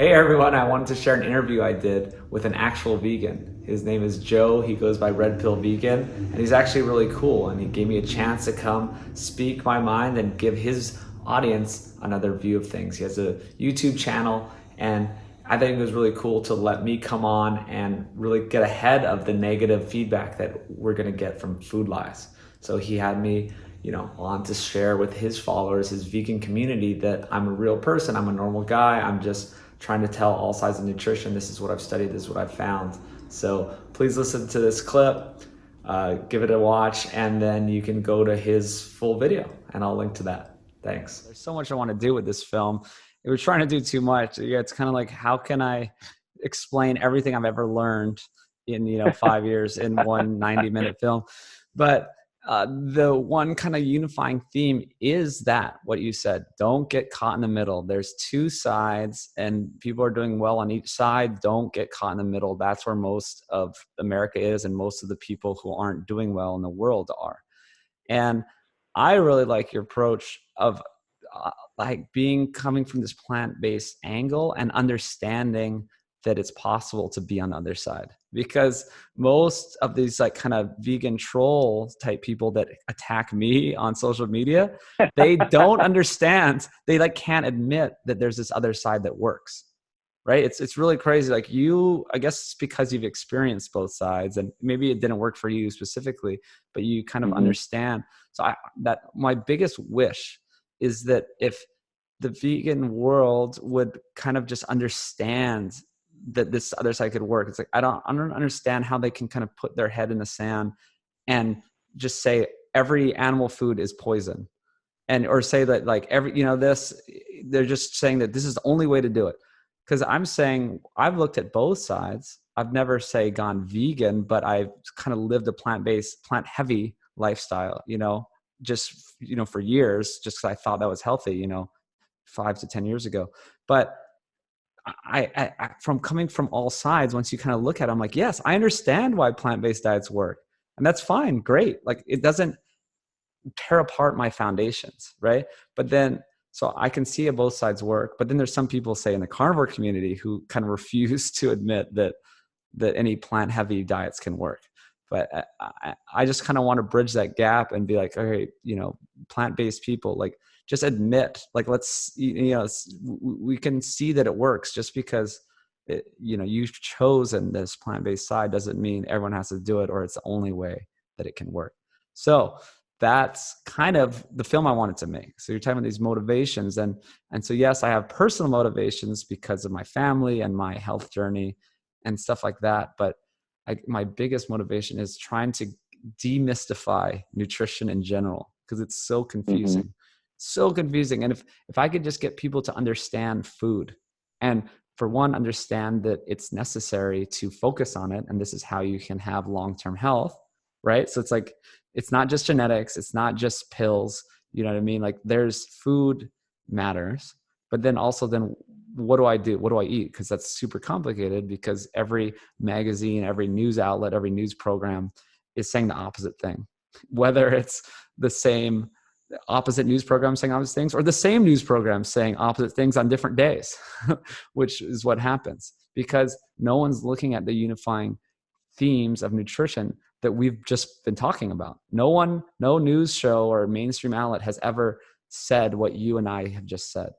Hey everyone, I wanted to share an interview I did with an actual vegan. His name is Joe. He goes by Red Pill Vegan, and he's actually really cool. And he gave me a chance to come speak my mind and give his audience another view of things. He has a YouTube channel, and I think it was really cool to let me come on and really get ahead of the negative feedback that we're going to get from food lies. So he had me on to share with his followers, his vegan community, that I'm a real person. I'm a normal guy. I'm just trying to tell all sides of nutrition. This is what I've studied. This is what I've found. So please listen to this clip, give it a watch, and then you can go to his full video, and I'll link to that. Thanks. There's so much I want to do with this film. We're trying to do too much. Yeah, it's kind of like, how can I explain everything I've ever learned in 5 years in one 90-minute film? But the one kind of unifying theme is that what you said, don't get caught in the middle. There's two sides and people are doing well on each side. Don't get caught in the middle. That's where most of America is, and most of the people who aren't doing well in the world are. And I really like your approach of coming from this plant-based angle and understanding that it's possible to be on the other side, because most of these kind of vegan troll type people that attack me on social media, they don't understand. They can't admit that there's this other side that works, right? It's really crazy. I guess it's because you've experienced both sides, and maybe it didn't work for you specifically, but you kind of understand. So my biggest wish is that if the vegan world would kind of just understand that this other side could work. It's I don't understand how they can kind of put their head in the sand and just say every animal food is poison, or say that they're just saying that this is the only way to do it. Because I'm saying I've looked at both sides. I've never gone vegan, but I've kind of lived a plant-based, plant-heavy lifestyle, for years, just because I thought that was healthy, 5 to 10 years ago. But I from coming from all sides, once you kind of look at it, I'm like, yes, I understand why plant-based diets work. And that's fine, great. It doesn't tear apart my foundations, right? But then, so I can see both sides work. But then there's some people, say in the carnivore community, who kind of refuse to admit that any plant-heavy diets can work. But I just kind of want to bridge that gap and be like, okay, plant-based people, just admit, let's, we can see that it works. Just because you've chosen this plant-based side doesn't mean everyone has to do it, or it's the only way that it can work. So that's kind of the film I wanted to make. So you're talking about these motivations, and so yes, I have personal motivations because of my family and my health journey and stuff like that. But my biggest motivation is trying to demystify nutrition in general, because it's so confusing. So confusing. And if I could just get people to understand food, and for one, understand that it's necessary to focus on it, and this is how you can have long-term health, right? So it's not just genetics, it's not just pills, you know what I mean? There's food matters, but then also what do I do? What do I eat? Because that's super complicated, because every magazine, every news outlet, every news program is saying the opposite thing, whether it's the same opposite news program saying opposite things, or the same news program saying opposite things on different days, which is what happens because no one's looking at the unifying themes of nutrition that we've just been talking about. No news show or mainstream outlet has ever said what you and I have just said.